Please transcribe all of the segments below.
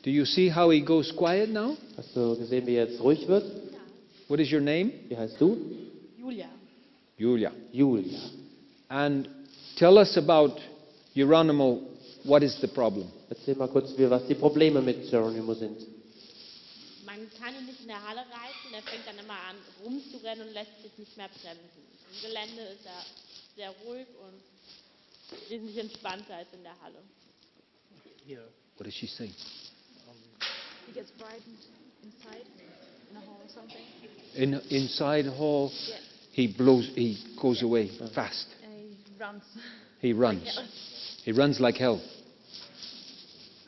Do you see how he goes quiet now? Hast du gesehen, wie er jetzt ruhig wird? What is your name? Wie heißt du? Julia. Julia. Julia. And tell us about Geronimo. What is the problem? Erzähl mal kurz, was die Probleme mit Geronimo sind. Man kann ihn nicht in der Halle reiten, er fängt dann immer an rumzurennen und lässt sich nicht mehr bremsen. Im Gelände ist er sehr ruhig und wesentlich entspannter als in der Halle. Here. What is she saying? He gets frightened inside, in a hall or something. Inside hall, Yeah. he goes away fast. And he runs. He runs. Yeah. He runs like hell.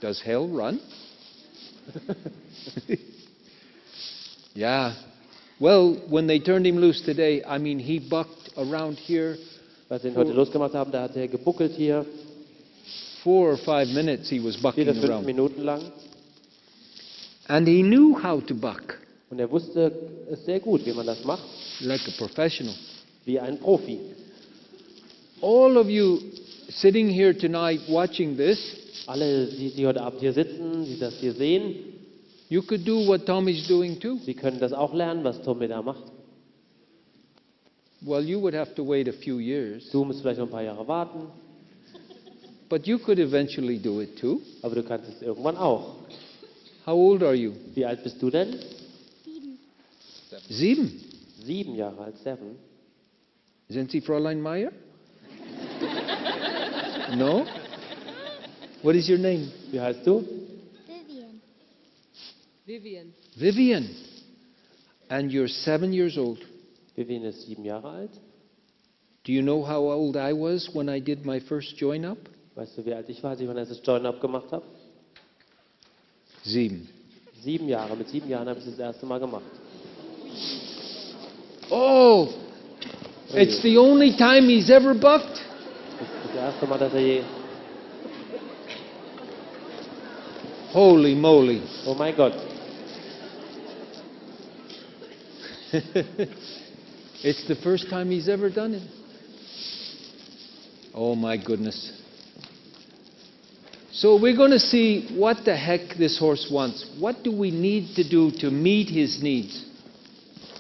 Does hell run? Yeah. Well, when they turned him loose today, I mean, he bucked around here. Als sie ihn heute losgemacht haben, da hat er gebuckelt hier. 4 or 5 minutes he was bucking 4 bis 5 around. Minuten lang. And he knew how to buck, Und er wusste es sehr gut, wie man das macht, like a professional. wie ein Profi. All of you sitting here tonight watching this, Alle, die heute Abend hier sitzen, die das hier sehen, you could do what Tommy's doing too. sie können das auch lernen, was Thommy da macht. Well, you would have to wait a few years, Du musst vielleicht noch ein paar Jahre warten, but you could eventually do it too. aber du kannst es irgendwann auch. How old are you? Wie alt bist du denn? 7. 7 Jahre alt, 7. Sind Sie Fräulein Meyer? No? What is your name? Wie heißt du? Vivian. Vivian. And you're 7 years old. Vivian ist 7 Jahre alt. Do you know how old I was when I did my first join-up? Weißt du, wie alt ich war, als ich mein erstes Join-Up gemacht habe? 7. 7 Jahre. Mit 7 Jahren habe ich das erste Mal gemacht. Oh! It's the only time he's ever bucked? Das ist das erste Mal, dass er je... Holy moly. Oh mein Gott. It's the first time he's ever done it. Oh my goodness. So we're going to see what the heck this horse wants. What do we need to do to meet his needs?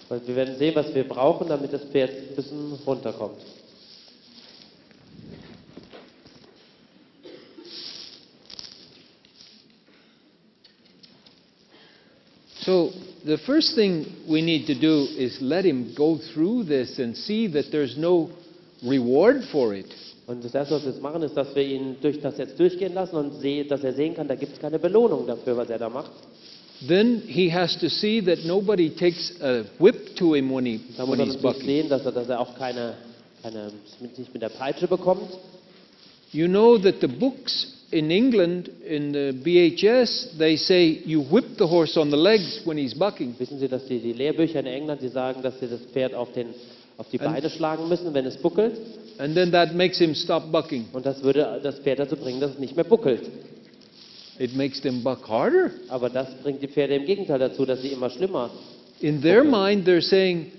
Weil wir werden sehen, was wir brauchen, damit das Pferd ein bisschen runterkommt. So the first thing we need to do is let him go through this and see that there's no reward for it. Und das Erste, was wir jetzt machen, ist, dass wir ihn durch das jetzt durchgehen lassen und dass er sehen kann, da gibt es keine Belohnung dafür, was er da macht. Then he has to see that nobody takes a whip to him when Da muss he's er natürlich bucking. sehen, dass er auch nicht mit der Peitsche bekommt. You know that the books in England, in the BHS, they say you whip the horse on the legs when he's bucking. Wissen Sie, dass die Lehrbücher in England, die sagen, dass Sie das Pferd auf die Beine schlagen müssen, wenn es buckelt? And then that makes him stop bucking. Und das würde das Pferd dazu bringen, dass es nicht mehr buckelt. It makes them buck harder. Aber das bringt die Pferde im Gegenteil dazu, dass sie immer schlimmer. In their mind, they're saying,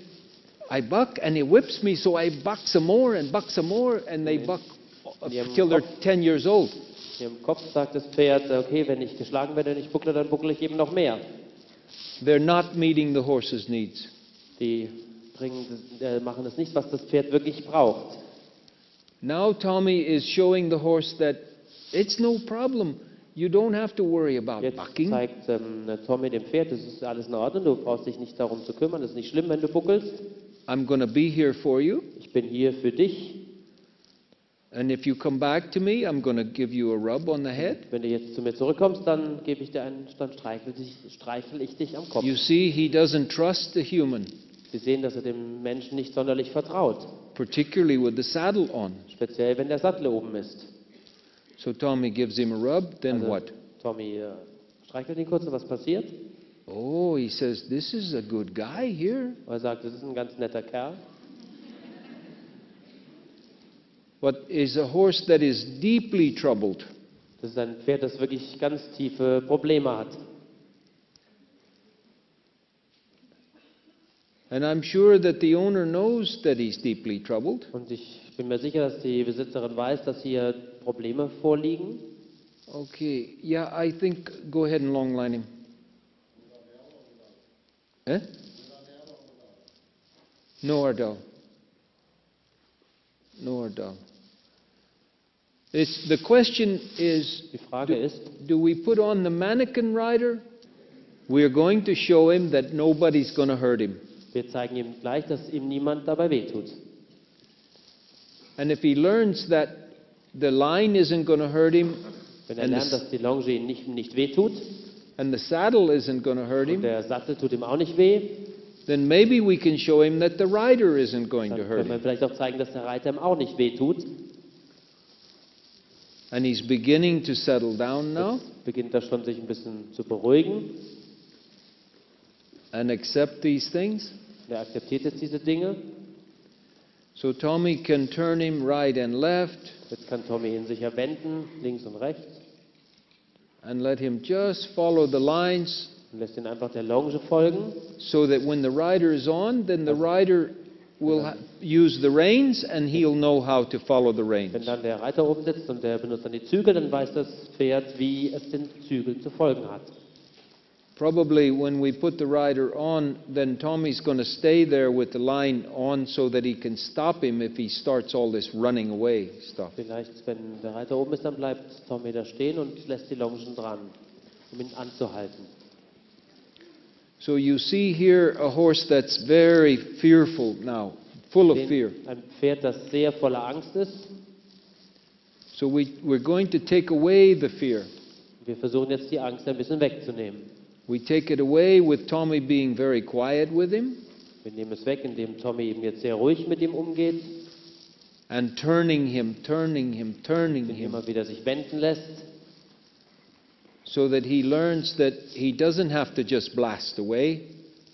I buck and he whips me, so I buck some more, and they buck till they're 10 years old. In ihrem Kopf sagt das Pferd, okay, wenn ich geschlagen werde und ich buckle, dann buckle ich eben noch mehr. They're not meeting the horse's needs. Die machen es nicht, was das Pferd wirklich braucht. Now Tommy is showing the horse that it's no problem. You don't have to worry about Jetzt bucking. zeigt Thommy dem Pferd, das ist alles in Ordnung, du brauchst dich nicht darum zu kümmern, das ist nicht schlimm, wenn du buckelst. I'm going to be here for you. Ich bin hier für dich. And if you come back to me, I'm going to give you a rub on the head. Wenn du jetzt zu mir zurückkommst, dann gebe ich dir dann streichel ich dich am Kopf. You see, he doesn't trust the human, Sie sehen, dass er dem Menschen nicht sonderlich vertraut. particularly with the saddle on. Speziell, wenn der Sattel oben ist. So Tommy gives him a rub, then Also, what? Thommy streichelt ihn kurz und was passiert? Oh, he says, this is a good guy here. Er sagt, das ist ein ganz netter Kerl. But is a horse that is deeply troubled. Das ist ein Pferd, das wirklich ganz tiefe Probleme hat. And I'm sure that the owner knows that he's deeply troubled. Und ich bin mir sicher, dass die Besitzerin weiß, dass hier Probleme vorliegen. Okay, yeah, I think, go ahead and long line him. Eh? No Ardell. No Ardell. The question is, Die Frage ist, do we put on the mannequin rider? We are going to show him that nobody's going to hurt him. wir zeigen ihm gleich, dass ihm niemand dabei wehtut. And if he learns that the line isn't going to hurt him, Wenn er and lernt, dass die Longe ihm nicht wehtut and the saddle isn't going to hurt und him, der Sattel tut ihm auch nicht weh, then maybe we can show him that the rider isn't going dann to hurt können wir him. vielleicht auch zeigen, dass der Reiter ihm auch nicht wehtut. And he's beginning to settle down now Jetzt beginnt er schon, sich ein bisschen zu beruhigen. and accept these things. Er akzeptiert jetzt diese Dinge. So Tommy can turn him right and left Jetzt kann Thommy ihn sicher wenden, links und rechts, and let him just follow the lines und lässt ihn einfach der Longe folgen. so that when the rider is on, then the rider will use the reins and he'll know how to follow the Wenn reins. dann der Reiter oben sitzt und der benutzt dann die Zügel, dann weiß das Pferd, wie es den Zügeln zu folgen hat. Probably when we put the rider on, then Tommy's going to stay there with the line on so that he can stop him if he starts all this running away stuff. Vielleicht, wenn der Reiter oben ist, dann bleibt Thommy da stehen und lässt die Longen dran, um ihn anzuhalten. So you see here a horse that's very fearful now, full of fear. Ein Pferd, das sehr voller Angst ist. So we're going to take away the fear. Wir versuchen jetzt die Angst ein bisschen wegzunehmen. We take it away with Tommy being very quiet with him Wir nehmen es weg, indem Thommy eben jetzt sehr ruhig mit ihm umgeht, and turning him, ihn him, immer wieder sich wenden lässt, so that he learns that he doesn't have to just blast away.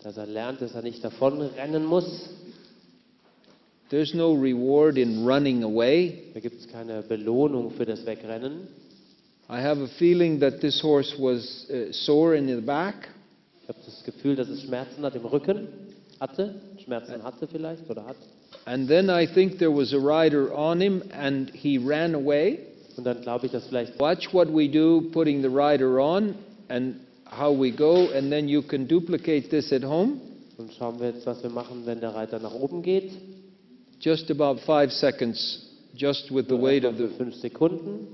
dass er lernt, dass er nicht davon rennen muss. There's no reward in running away. Da gibt es keine Belohnung für das Wegrennen. I have a feeling that this horse was sore in the back, Ich habe das Gefühl, dass es Schmerzen hat im Rücken hatte, Schmerzen hatte vielleicht oder hat. and then I think there was a rider on him and he ran away. Und dann glaube ich, dass vielleicht Watch what we do putting the rider on and how we go, and then you can duplicate this at home. und schauen wir jetzt, was wir machen, wenn der Reiter nach oben geht. Just about 5 seconds, just with the weight of Für the 5 Sekunden.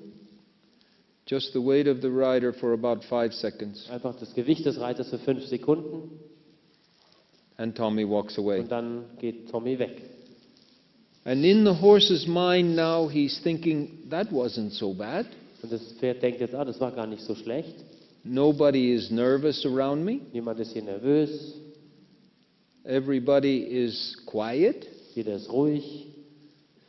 rider for about 5 seconds, Einfach das Gewicht des Reiters für 5 Sekunden and Tommy walks away. und dann geht Thommy weg. And in the horse's mind now, he's thinking, that wasn't so bad. Und das Pferd denkt jetzt, das war gar nicht so schlecht. Nobody is nervous around me. Niemand ist hier nervös, Everybody is quiet. jeder ist ruhig.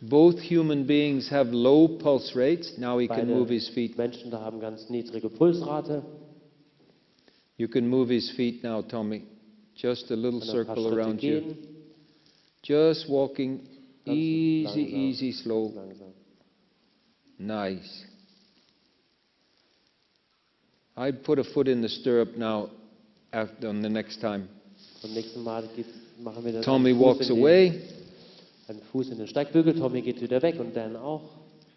Both human beings have low pulse rates. Now he can Beide move his feet. Menschen da haben ganz niedrige Pulsrate. You can move his feet now, Tommy. Just a little Kann ein paar circle Schritte around you. gehen. Just walking Ganz easy, langsam, easy, slow. langsam. Nice. I'd put a foot in the stirrup now on the next time. Beim nächsten Mal machen wir das. Tommy einen Fuß walks in den- away, Einen Fuß in den Steigbügel, Thommy geht wieder weg und dann auch.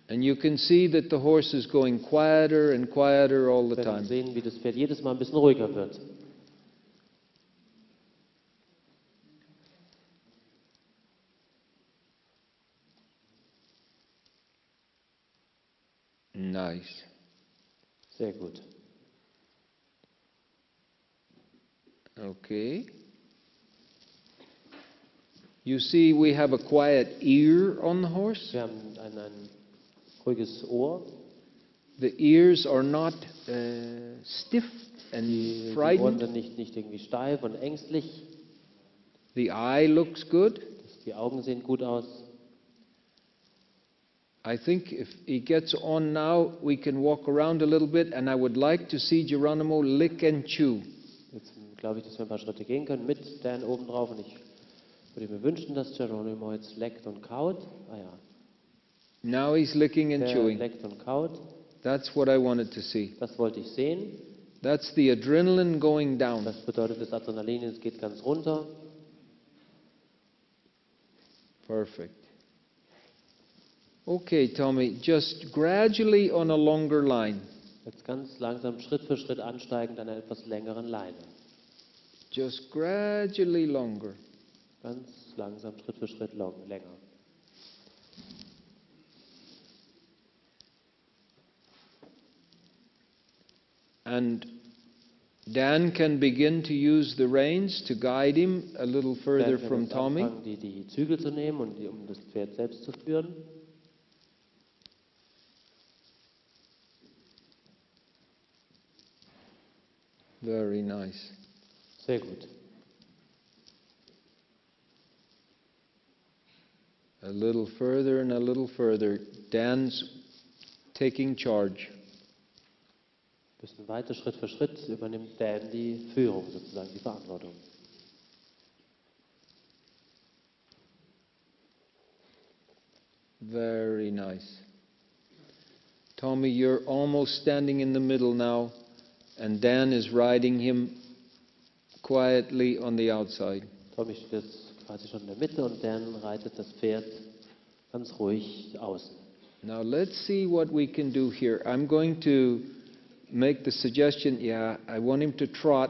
and you can see that the horse is going quieter and quieter all the Wir werden time. sehen, wie das Pferd jedes Mal ein bisschen ruhiger wird. Nice. Sehr gut. Okay. You see, we have a quiet ear on the horse. Wir haben ein ruhiges Ohr. The ears are not stiff and Die Ohren frightened. sind nicht irgendwie steif und ängstlich. The eye looks good. Die Augen sehen gut aus. I think if he gets on now, we can walk around a little bit, and I would like to see Geronimo lick and chew. Jetzt glaube ich, dass wir ein paar Schritte gehen können mit Dan oben drauf. Und ich würde mir wünschen, dass Geronimo jetzt leckt und kaut. Ah ja, Now he's licking and der chewing. leckt und kaut. That's what I wanted to see. Das wollte ich sehen. That's the adrenaline going down. Das bedeutet, das Adrenalin es geht ganz runter. Perfect. Okay, Tommy, just gradually on a longer line. Jetzt ganz langsam Schritt für Schritt ansteigend an einer etwas längeren Leine. Just gradually longer. Ganz langsam Schritt für Schritt länger. And Dan can begin to use the reins to guide him a little further Dann from kann Thommy. er anfangen, die Zügel zu nehmen und um das Pferd selbst zu führen. Very nice. Sehr gut. A little further and a little further. Dan's taking charge. Ein bisschen weiter, Schritt für Schritt, übernimmt Dan die Führung, sozusagen die Verantwortung. Very nice. Thommy, you're almost standing in the middle now, and Dan is riding him quietly on the outside. Thommy steht jetzt quasi schon in der Mitte und Dan reitet das Pferd ganz ruhig außen. Now let's see what we can do here. I'm going to make the suggestion, I want him to trot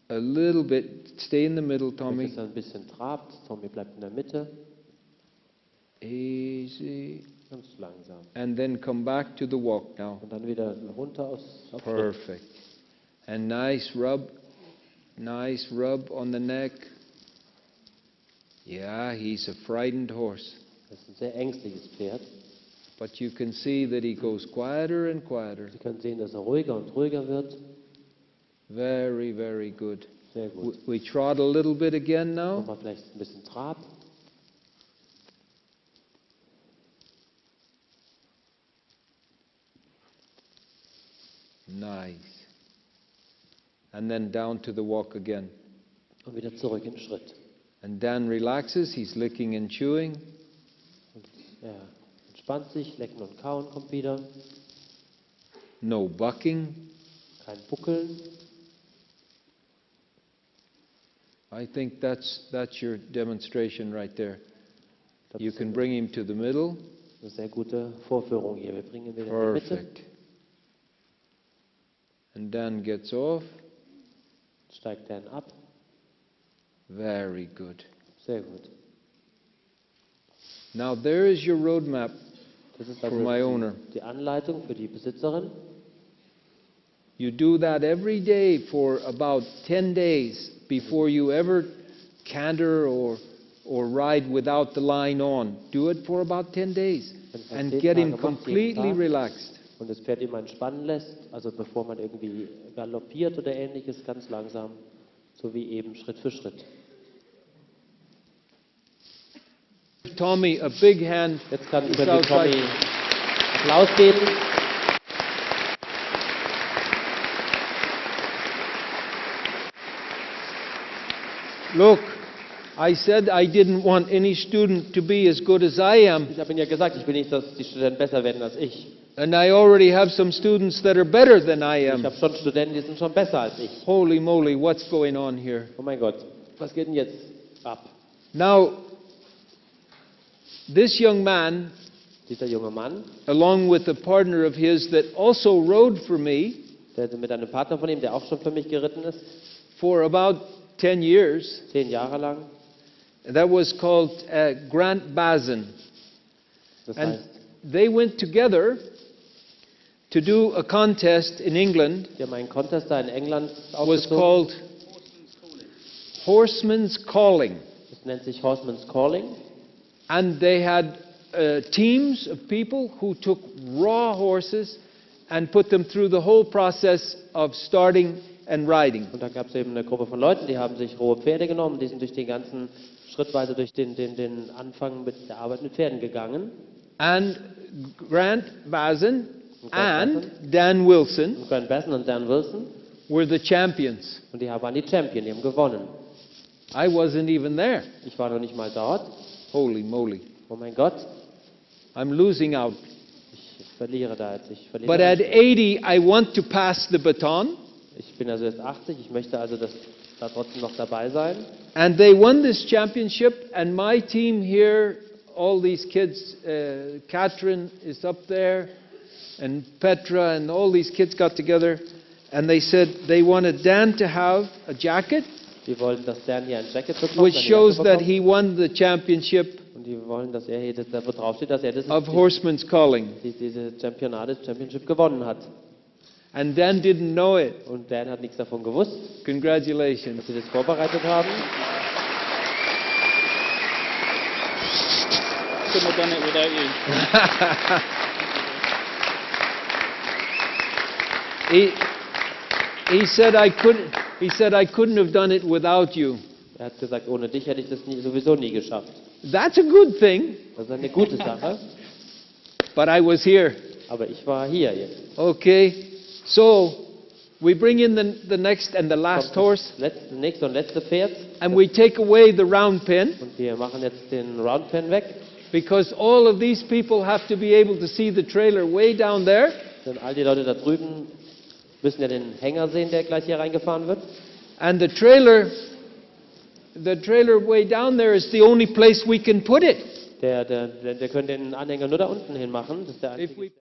a little bit. Stay in the middle, Thommy. Dass er ein bisschen trabt, Thommy bleibt in der Mitte, Easy. ganz langsam. And then come back to the walk now. Und dann wieder runter auf Schritt. Perfect. And nice rub on the neck. Yeah, he's a frightened horse. Das ist ein sehr ängstliches Pferd. But you can see that he goes quieter and quieter. Sie können sehen, dass er ruhiger und ruhiger wird. Very, very good. Sehr gut. We trot a little bit again now. Nochmal vielleicht ein bisschen Trab. Nice. And then down to the walk again. Und wieder zurück im Schritt. And Dan relaxes, he's licking and chewing. Und er entspannt sich, lecken und kauen kommt wieder. No bucking. Kein Buckeln. I think that's your demonstration right there. Das You ist can bring him to the middle. eine sehr gute Vorführung hier. Wir bringen ihn wieder in die Mitte. Perfect. And Dan gets off. Steigt Dan ab. Very good. Sehr gut. Now there is your roadmap Das ist for my owner. die Anleitung für die Besitzerin. You do that every day for about 10 days before you ever canter or ride without the line on. Do it for about 10 days and get him completely relaxed. Und das Pferd immer entspannen lässt, also bevor man irgendwie galoppiert oder ähnliches, ganz langsam, so wie eben Schritt für Schritt. Thommy, a big hand. Jetzt kann It's über die outside. Thommy Applaus geben. Look, I said I didn't want any student to be as good as I am, Ich habe Ihnen ja gesagt, ich will nicht, dass die Studenten besser werden als ich. and I already have some students that are better than I Ich am. habe schon Studenten, die sind schon besser als ich. Holy moly, what's going on here? Oh mein Gott, was geht denn jetzt ab? Now, this young man, Dieser junge Mann, along with a partner of his that also rode for me der mit einem Partner von ihm, der auch schon für mich geritten ist, for about 10 years, 10 Jahre lang. that was called Grant Bazin. Das And heißt, they went together to do a contest in England, die haben einen Contest da in England was ausgezogen. called Horseman's Calling. Das nennt sich Horseman's Calling. And they had teams of people who took raw horses and put them through the whole process of starting and riding. Und da gab es eben eine Gruppe von Leuten, die haben sich rohe Pferde genommen, die sind durch den ganzen schrittweise durch den Anfang mit der Arbeit mit Pferden gegangen. And Grant Bazin Grant and Dan Wilson Und Grant Basson und Dan Wilson. were the champions. Und die waren die Champion, die haben gewonnen. I wasn't even there. Ich war noch nicht mal dort. Holy moly. Oh mein Gott, I'm losing out. ich verliere da jetzt. But at 80, I want to pass the baton. Ich bin also jetzt 80, ich möchte also da trotzdem noch dabei sein. And they won this championship, and my team here, all these kids, Katrin is up there, and Petra and all these kids got together, and they said they wanted Dan to have a jacket, Die wollten, dass Dan hier ein Jacket bekommt, which eine shows Jacke that bekommt. he won the championship Und die wollen, dass er hier, da wo drauf steht, dass er das of Horseman's Calling. diese Championship gewonnen hat. And Dan didn't know it. Und Dan hat nichts davon gewusst, Congratulations. dass sie das vorbereitet haben. Couldn't have done it without you. He said I couldn't have done it without you. Er hat gesagt, ohne dich hätte ich das sowieso nie geschafft. That's a good thing, Das ist eine gute Sache, but I was here. aber ich war hier jetzt. Okay, so we bring in the next and the last horse, Das nächste und letzte Pferd. and we take away the round pin, Und wir machen jetzt den Round Pen weg. because all of these people have to be able to see the trailer way down there. Denn all die Leute da drüben müssen ja den Hänger sehen, der gleich hier reingefahren wird. And the trailer way down there is the only place we can put it. Der können den Anhänger nur da unten hin machen. Das ist der If einzige we